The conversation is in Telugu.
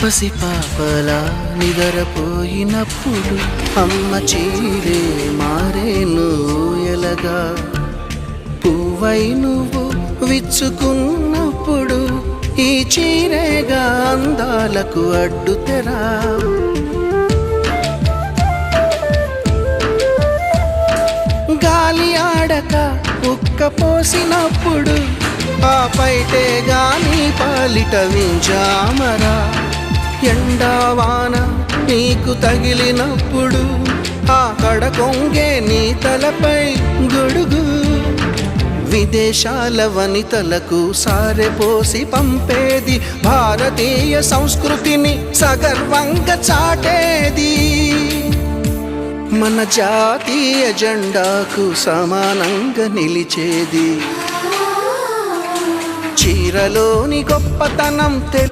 పసిపాపలా నిదరపోయినప్పుడు అమ్మ చీరే మారేను ఎలగా, పువ్వై నువ్వు విచ్చుకున్నప్పుడు ఈ చీరేగా అందాలకు అడ్డుతెరా. గాలి ఆడక ఉక్క పోసినప్పుడు ఆ పైటే గాని పాలిట వింజామరా. ఎండావాన నీకు తగిలినప్పుడు ఆ కడకొంగే నీ తలపై గొడుగు. విదేశాల వనితలకు సారెపోసి పంపేది, భారతీయ సంస్కృతిని సగర్వంగా చాటేది. మన జాతీయ జెండాకు సమానంగా నిలిచేది. చీరలోని గొప్పతనం